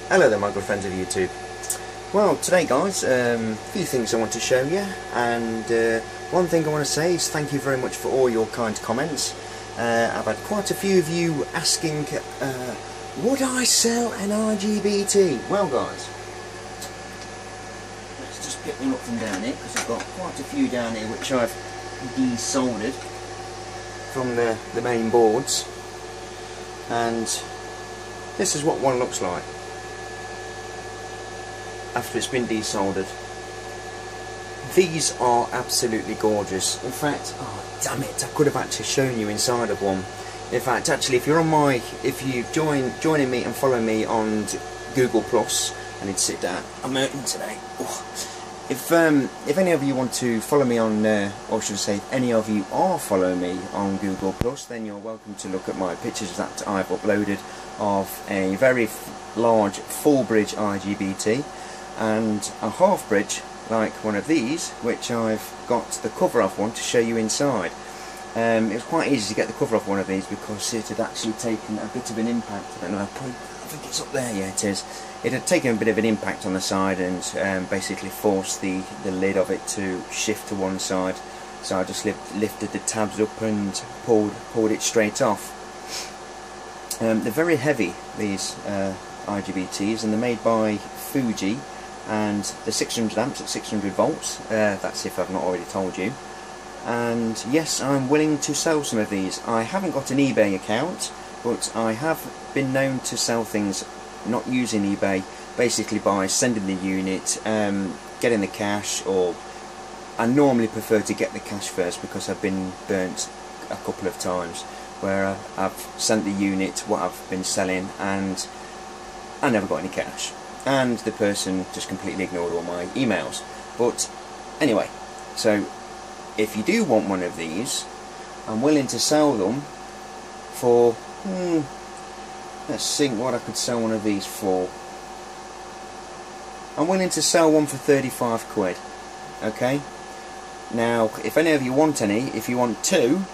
Hello there my good friends of YouTube. Well, today guys, a few things I want to show you, and one thing I want to say is thank you very much for all your kind comments. I've had quite a few of you asking, would I sell an IGBT? Well guys, let's just pick them up from down here, because I've got quite a few down here which I've desoldered from the main boards, and this is what one looks like after it's been desoldered. These are absolutely gorgeous. In fact, oh damn it, I could have actually shown you inside of one. In fact, actually, if you're on my, if you joining me and follow me on Google Plus, I need to sit down. I'm hurting today. Oh. If any of you want to follow me on, or should I say, if any of you are following me on Google Plus, then you're welcome to look at my pictures that I've uploaded of a very large full bridge IGBT and a half bridge like one of these, which I've got the cover off one to show you inside. It was quite easy to get the cover off one of these because it had actually taken a bit of an impact. I don't know, I think it's up there, yeah it is. It had taken a bit of an impact on the side and basically forced the lid of it to shift to one side. So I just lifted the tabs up and pulled it straight off. They're very heavy, these IGBTs, and they're made by Fuji, and they're 600 amps at 600 volts. That's if I've not already told you. And yes, I'm willing to sell some of these. I haven't got an eBay account, but I have been known to sell things not using eBay, basically by sending the unit, getting the cash, or I normally prefer to get the cash first because I've been burnt a couple of times where I've sent the unit what I've been selling and I never got any cash, and the person just completely ignored all my emails. But anyway, so if you do want one of these, I'm willing to sell them for let's think what I could sell one of these for. I'm willing to sell one for 35 quid. Okay, now if any of you want any, if you want two,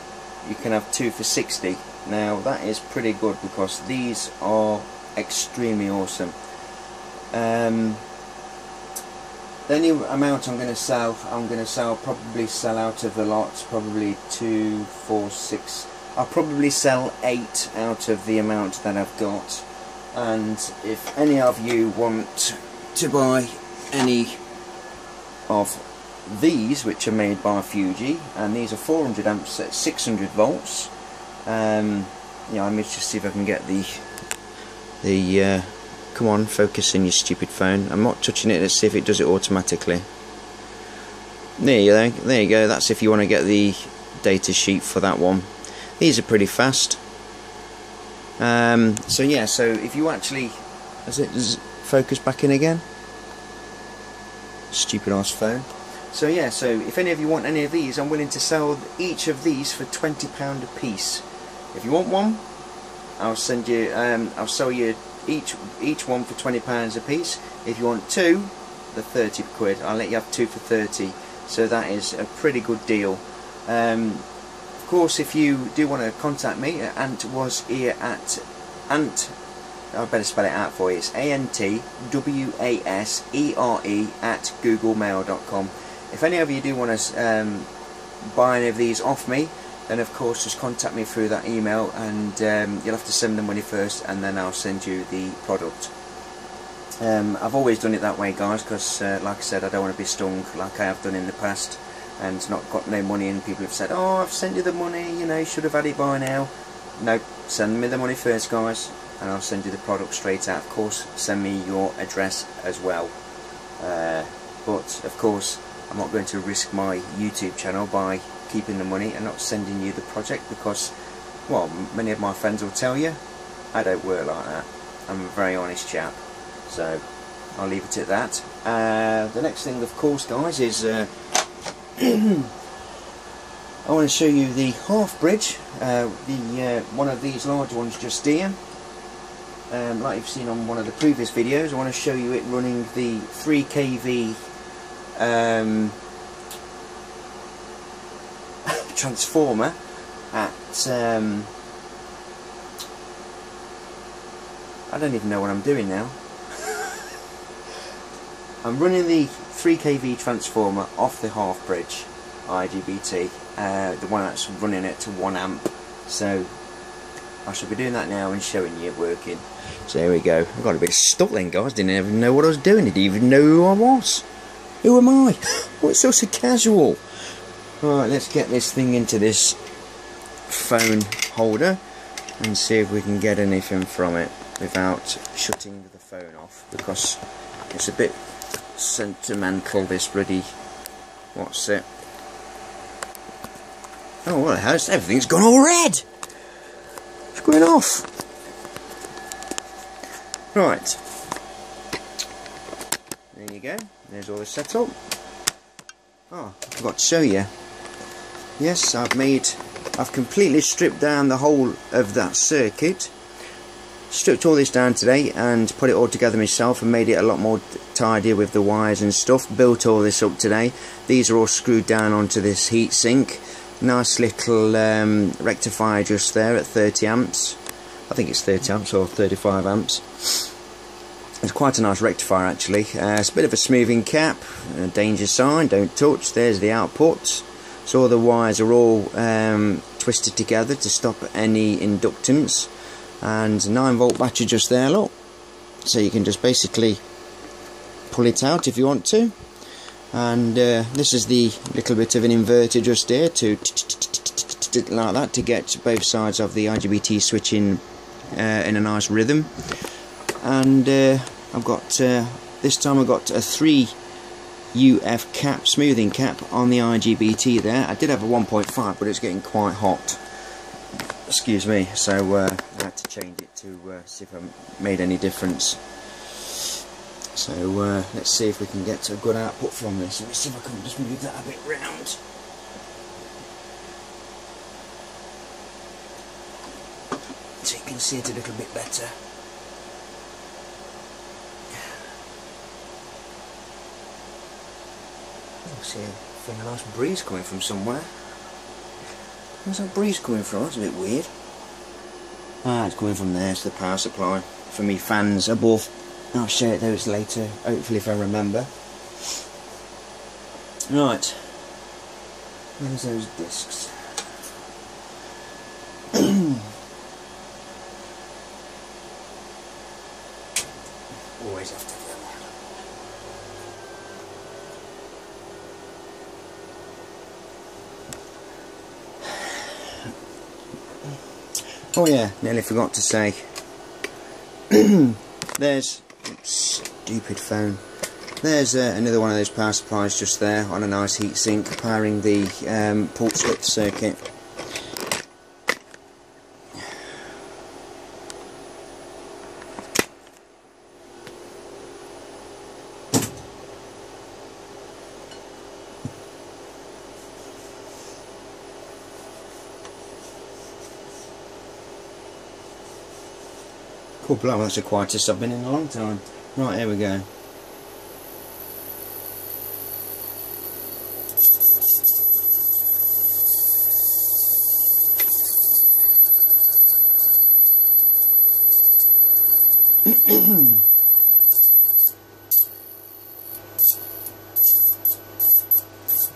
you can have two for 60. Now that is pretty good because these are extremely awesome. The only amount I'm going to sell probably sell out of the lot, probably 2, 4, 6. I'll probably sell 8 out of the amount that I've got. And if any of you want to buy any of these, which are made by Fuji, and these are 400 amps at 600 volts. Yeah, let me just see if I can get the come on, focus in your stupid phone. I'm not touching it. Let's see if it does it automatically. There you go. That's if you want to get the data sheet for that one. These are pretty fast. So yeah, so if you actually, does it focus back in again? Stupid ass phone. So yeah, so if any of you want any of these, I'm willing to sell each of these for £20 a piece. If you want one, I'll send you. I'll sell you each one for £20 a piece. If you want two, the 30 quid. I'll let you have two for 30. So that is a pretty good deal. Of course, if you do want to contact me, Ant was here at Ant. I better spell it out for you. It's ANTWASERE at googlemail.com. If any of you do want to buy any of these off me, then of course just contact me through that email, and you'll have to send the money first, and then I'll send you the product. I've always done it that way, guys, because like I said, I don't want to be stung like I have done in the past and not got no money, and people have said, oh, I've sent you the money, you know, you should have had it by now. No, send me the money first, guys, and I'll send you the product straight out. Of course, send me your address as well. But of course, I'm not going to risk my YouTube channel by keeping the money and not sending you the project, because, well, many of my friends will tell you I don't work like that. I'm a very honest chap, so I'll leave it at that. The next thing, of course, guys, is I want to show you the half bridge, one of these large ones just here. Like you've seen on one of the previous videos, I want to show you it running the 3 kV transformer at I don't even know what I'm doing now. I'm running the 3 kV transformer off the half-bridge IGBT, the one that's running it to 1 amp. So I shall be doing that now and showing you it working. So there we go. I got a bit stuck then, guys. Didn't even know what I was doing. Didn't even know who I was. Who am I? What's so casual? Right, let's get this thing into this phone holder and see if we can get anything from it without shutting the phone off, because it's a bit sentimental, this bloody, what's it? Oh, what the hell? Everything's gone all red! It's going off. Right. There you go. There's all the setup. Oh, I forgot to show you. Yes, I've completely stripped down the whole of that circuit. Stripped all this down today and put it all together myself and made it a lot more tidier with the wires and stuff. Built all this up today. These are all screwed down onto this heatsink. Nice little rectifier just there at 30 amps. I think it's 30 amps or 35 amps. It's quite a nice rectifier actually. It's a bit of a smoothing cap, a danger sign, don't touch. There's the output. So all the wires are all twisted together to stop any inductance. And 9-volt battery just there, look. So you can just basically pull it out if you want to. And this is the little bit of an inverter just here to like that, to get both sides of the IGBT switch in a nice rhythm. And I've got this time I've got a 3 UF cap, smoothing cap on the IGBT there. I did have a 1.5, but it's getting quite hot. Excuse me. So I had to change it to see if I made any difference. So let's see if we can get a good output from this. Let me see if I can just move that a bit round. So you can see it a little bit better. I see a nice breeze coming from somewhere. Where's that breeze coming from? That's a bit weird. Ah, it's coming from there. It's the power supply for me fans above. I'll show you those later, hopefully, if I remember. Right. Where's those discs? Always have to do that. Oh yeah, nearly forgot to say. There's, stupid phone. There's another one of those power supplies just there on a nice heatsink, powering the pulse width circuit. Cool, blow, that's the quietest I've been in a long time. Right, here we go.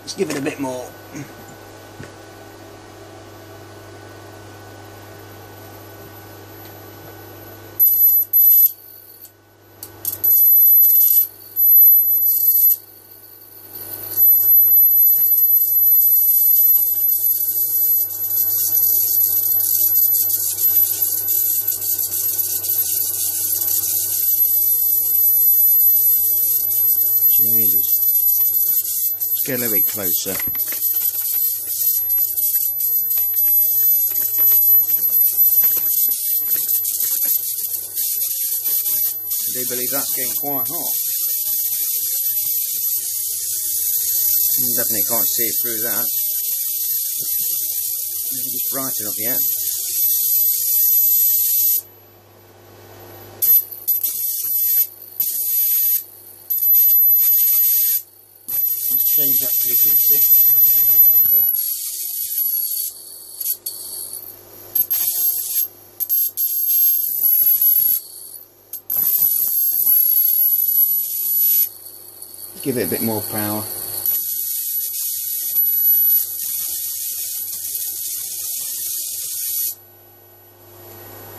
Let's give it a bit more. Jesus. Let's get a little bit closer. I do believe that's getting quite hot. Definitely can't see it through that. Maybe it's bright enough yet. Let's change that frequency. give it a bit more power.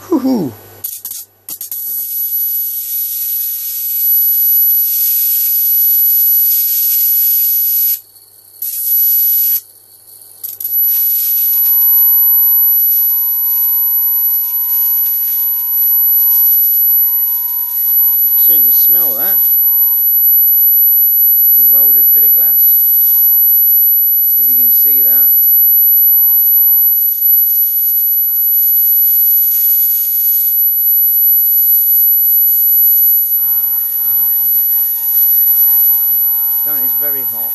Woohoo! Certainly smell that. It's a welder's bit of glass. If you can see that. That is very hot.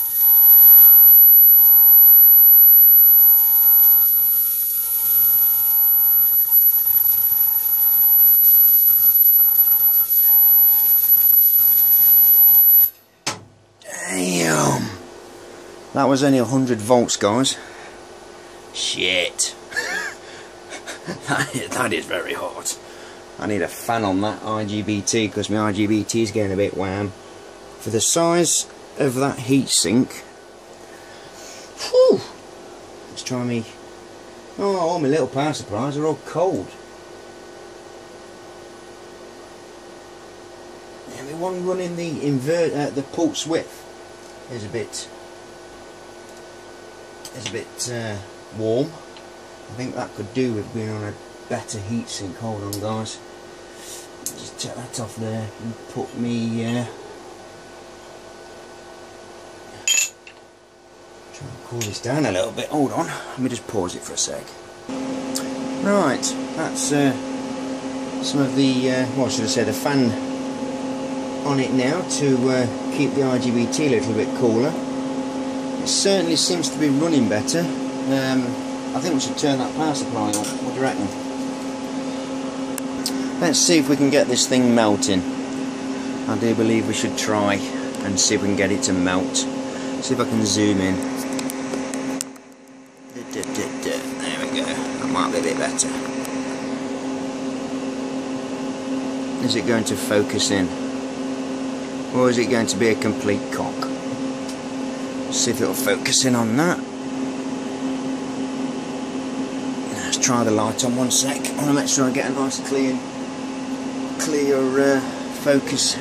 Damn! That was only 100 volts, guys. Shit! that is very hot. I need a fan on that IGBT because my IGBT is getting a bit wham. For the size of that heatsink, whew! Let's try me. Oh, all my little power supplies are all cold. And the one running the the pulse width is a bit warm. I think that could do with being on a better heatsink. Hold on, guys. Just take that off there and put me. Try and cool this down a little bit. Hold on. Let me just pause it for a sec. Right, that's some of the what should I say, the fan on it now to keep the IGBT a little bit cooler. It certainly seems to be running better. I think we should turn that power supply on. What do you reckon? Let's see if we can get this thing melting. I do believe we should try and see if we can get it to melt. See if I can zoom in. There we go. That might be a bit better. Is it going to focus in? Or is it going to be a complete cock? See if it'll focus in on that. Let's try the light on one sec. I want to make sure I get a nice clear focus.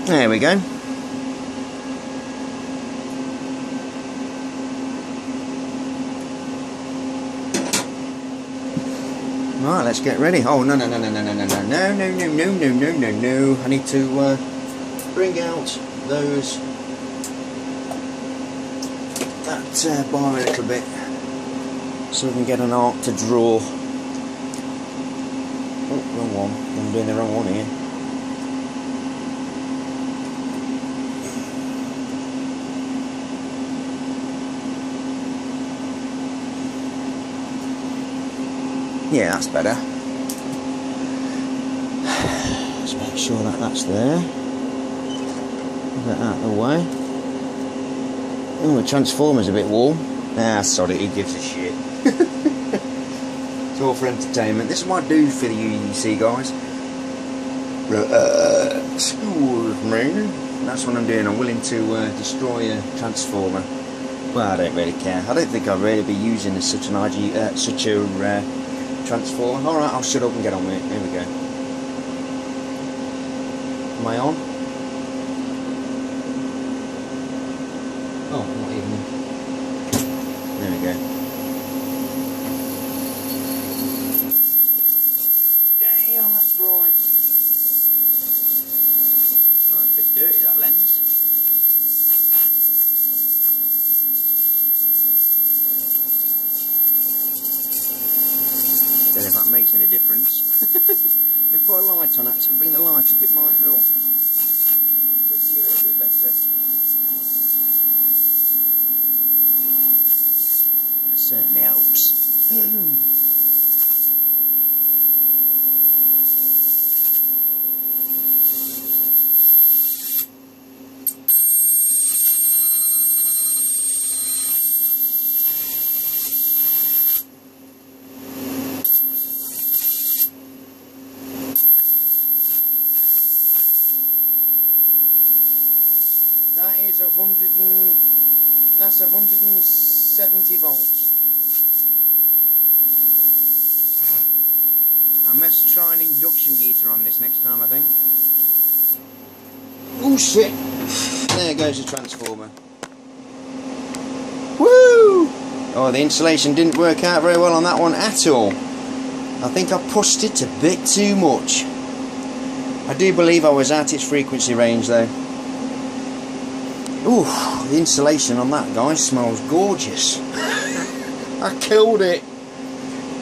There we go. Right, let's get ready. Oh no. I need to bring out that bar a little bit so we can get an arc to draw. Oh, wrong one. I'm doing the wrong one here. Yeah, that's better. Let's make sure that that's there. Get that out of the way. Oh, the transformer's a bit warm. Ah, sorry, he gives a shit. It's all for entertainment. This is what I do for you, you see, guys. Excuse me. That's what I'm doing. I'm willing to destroy a transformer. Well, I don't really care. I don't think I'd really be using such an transformer. Alright, I'll shut up and get on with it. Here we go. Am I on? Oh, not even. There we go. Damn, that's bright. Right, a bit dirty, that lens. Don't know if that makes any difference. If I put a light on it, to bring the light up, it might help. We'll view it a bit better. That certainly helps. is 170 volts. I must try an induction heater on this next time, I think. Oh shit! There goes the transformer. Woo! Oh, the insulation didn't work out very well on that one at all. I think I pushed it a bit too much. I do believe I was at its frequency range though. Ooh, the insulation on that guy smells gorgeous. I killed it.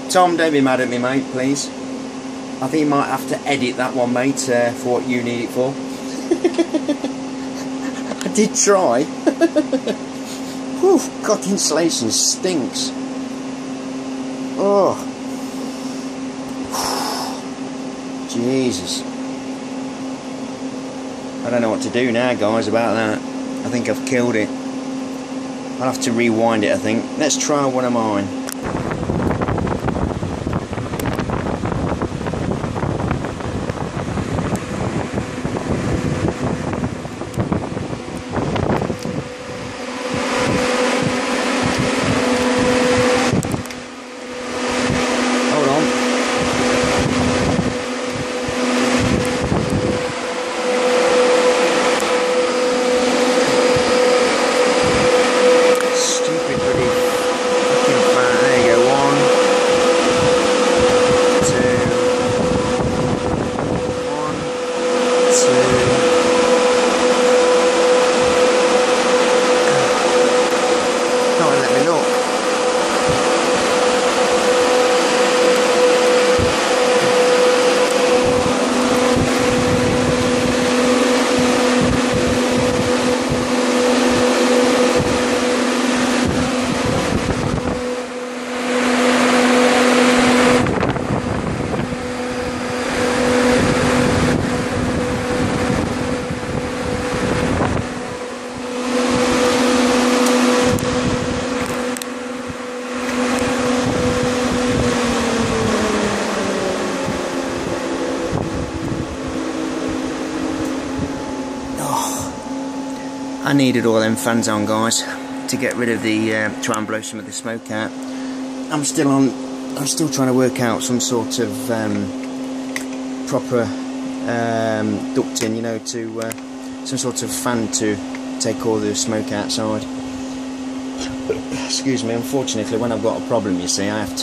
Tom, don't be mad at me, mate, please. I think you might have to edit that one, mate, for what you need it for. I did try. Whew, God, the insulation stinks. Oh. Jesus. I don't know what to do now, guys, about that. I think I've killed it. I'll have to rewind it, I think. Let's try one of mine. I needed all them fans on, guys, to get rid of the try and blow some of the smoke out. I'm still trying to work out some sort of proper ducting, you know, to some sort of fan to take all the smoke outside. Excuse me. Unfortunately, when I've got a problem, you see, I have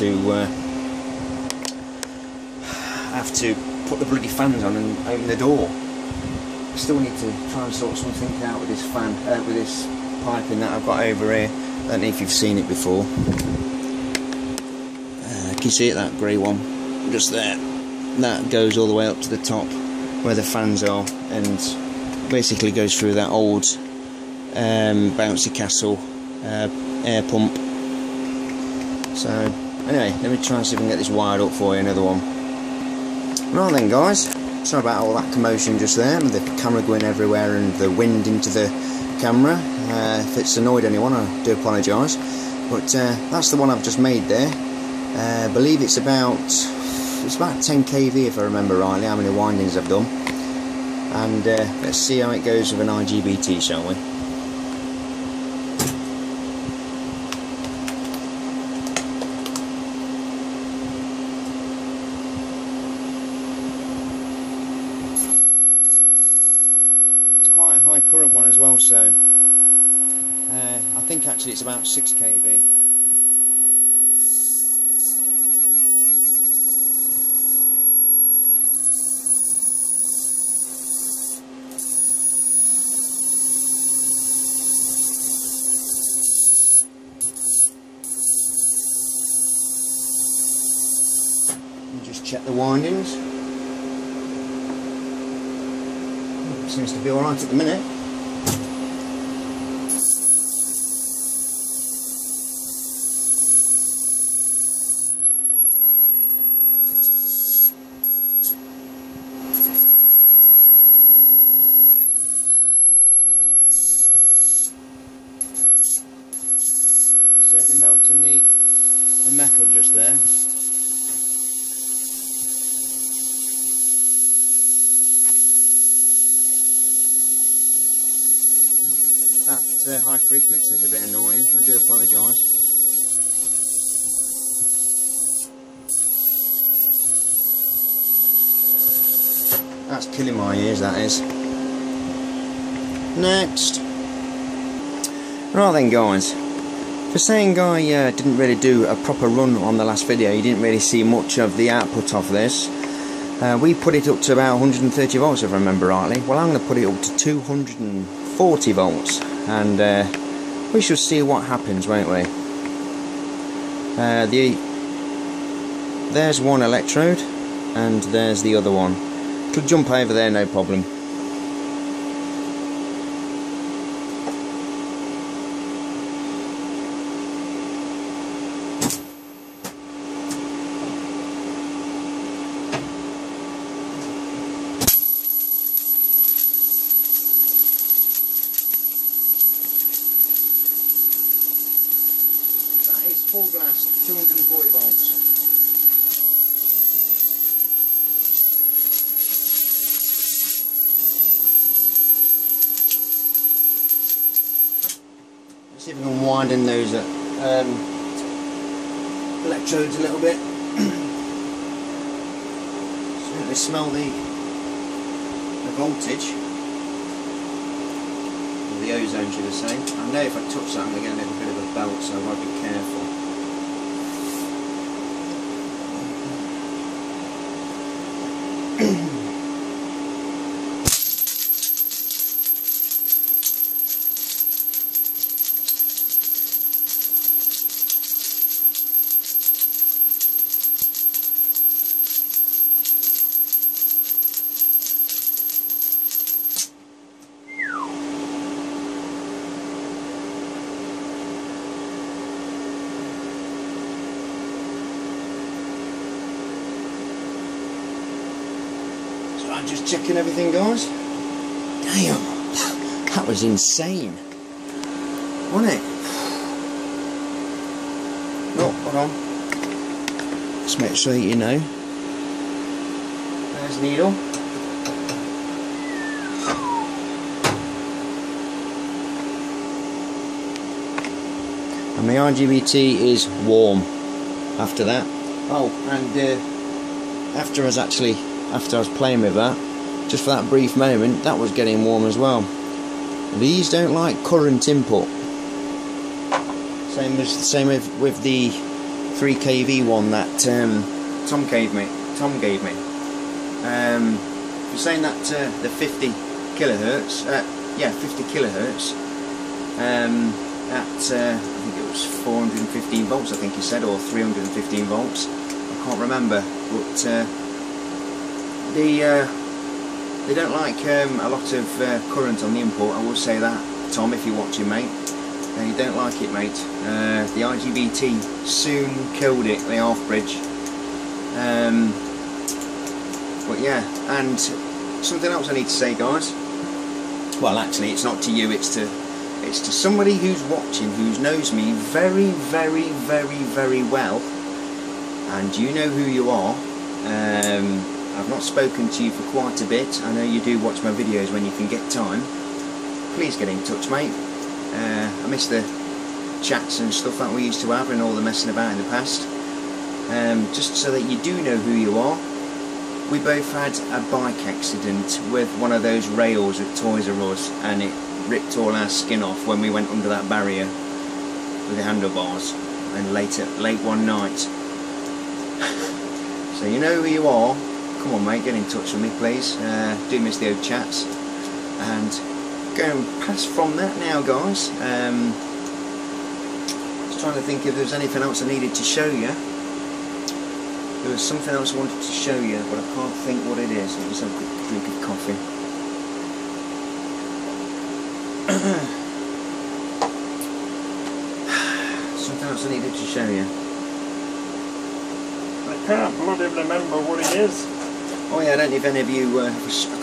to put the bloody fans on and open the door. I still need to try and sort something out with this fan, with this piping that I've got over here. I don't know if you've seen it before. Can you see it, that grey one? Just there. That goes all the way up to the top where the fans are, and basically goes through that old bouncy castle air pump. So anyway, let me try and see if I can get this wired up for you, another one. Right then, guys. Sorry about all that commotion just there, with the camera going everywhere and the wind into the camera. If it's annoyed anyone, I do apologise. But that's the one I've just made there. I believe it's about 10 kV if I remember rightly, how many windings I've done. And let's see how it goes with an IGBT, shall we? Quite a high current one as well, so I think actually it's about 6 kV. Just check the windings. Seems to be alright at the minute. Certainly melting the metal just there. That high frequency is a bit annoying, I do apologise. That's killing my ears, that is. Next. Right then guys, for saying I didn't really do a proper run on the last video, you didn't really see much of the output of this. We put it up to about 130 volts if I remember rightly. Well, I'm going to put it up to 240 volts and we shall see what happens, won't we? There's one electrode and there's the other one. It'll jump over there, no problem. That is full blast, 240 volts. See if we can widen those electrodes a little bit. Certainly smell the voltage, or the ozone should I say. I know if I touch that I'm going to get a little bit of a belt, so I've got to be careful. I'm just checking everything, guys. Damn, that was insane, wasn't it? Oh, hold on. Just make sure that you know. There's the needle. And the IGBT is warm after that. Oh, and after I was playing with that, just for that brief moment, that was getting warm as well. These don't like current input. Same with the 3 kV one that Tom gave me. You're saying that the 50 kilohertz, 50 kilohertz, at I think it was 415 volts. I think he said, or 315 volts. I can't remember, but. They don't like a lot of current on the input, I will say that, Tom, if you're watching, mate. You don't like it, mate. The IGBT soon killed it, the half-bridge. But yeah, and something else I need to say, guys. Well, actually, it's not to you, it's to somebody who's watching, who knows me very, very, very, very well, and you know who you are. I've not spoken to you for quite a bit. I know you do watch my videos when you can get time. Please get in touch, mate. I miss the chats and stuff that we used to have and all the messing about in the past. Just so that you do know who you are. We both had a bike accident with one of those rails at Toys R Us, and it ripped all our skin off when we went under that barrier with the handlebars, and late one night. So you know who you are. Come on, mate, get in touch with me, please. Do miss the old chats. And going past from that now, guys. Just trying to think if there's anything else I needed to show you. There was something else I wanted to show you, but I can't think what it is. Let me just have a quick drink of coffee. Something else I needed to show you. I can't bloody remember what it is. Oh yeah, I don't know if any of you, I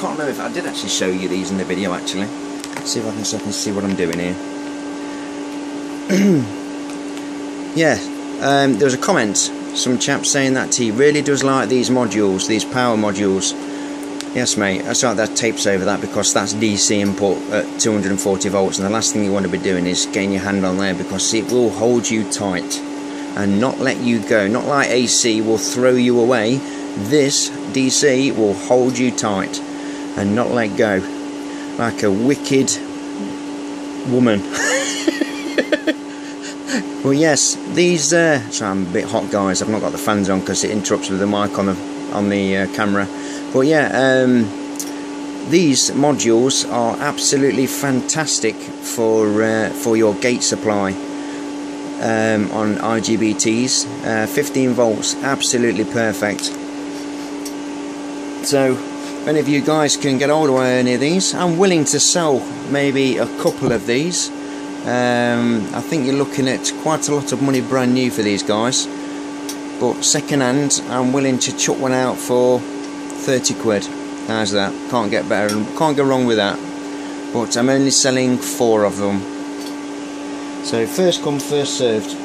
can't remember if I did actually show you these in the video actually. Let's see if I can see what I'm doing here. Yeah, there was a comment, some chap saying that he really does like these modules, these power modules. Yes mate, that's right, that tapes over that because that's DC input at 240 volts, and the last thing you want to be doing is getting your hand on there, because it will hold you tight and not let you go. Not like AC will throw you away. This DC will hold you tight and not let go, like a wicked woman. Well yes, these so I'm a bit hot guys, I've not got the fans on because it interrupts with the mic on the camera. But yeah, these modules are absolutely fantastic for your gate supply on IGBTs. 15 volts, absolutely perfect. So if any of you guys can get hold of any of these, I'm willing to sell maybe a couple of these. I think you're looking at quite a lot of money brand new for these guys, but second hand I'm willing to chuck one out for 30 quid. How's that? Can't get better, can't go wrong with that. But I'm only selling 4 of them, so first come first served.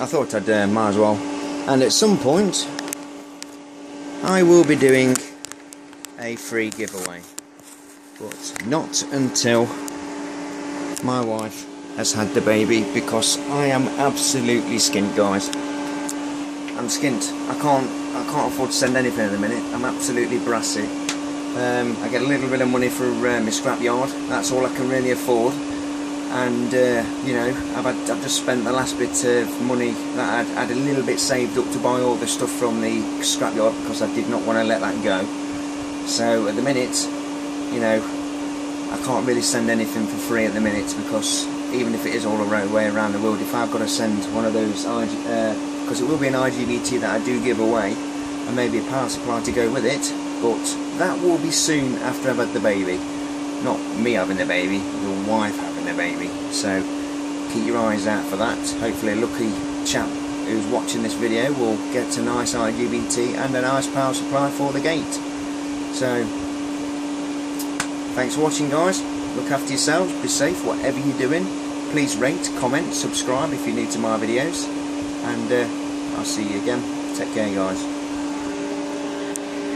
I thought I'd might as well. And at some point I will be doing a free giveaway, but not until my wife has had the baby, because I am absolutely skint guys. I'm skint. I can't afford to send anything at the minute. I'm absolutely brassy. I get a little bit of money for my scrapyard. That's all I can really afford. And you know, I've just spent the last bit of money that I'd had a little bit saved up to buy all the stuff from the scrapyard, because I did not want to let that go. So at the minute, you know, I can't really send anything for free at the minute, because even if it is all the way around the world, if I've got to send one of those, because it will be an IGBT that I do give away, and maybe a power supply to go with it, but that will be soon after I've had the baby. Not me having the baby, your wife having the baby. So keep your eyes out for that. Hopefully a lucky chap who's watching this video will get a nice IGBT and a nice power supply for the gate. So thanks for watching guys. Look after yourselves, be safe whatever you're doing. Please rate, comment, subscribe if you're new to my videos, and I'll see you again. Take care guys.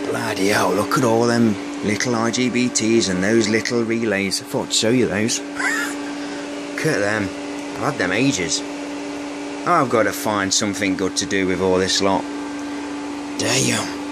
Bloody hell, look at all them little IGBTs and those little relays. I thought I'd show you those. Look at them. I've had them ages. I've got to find something good to do with all this lot. Damn.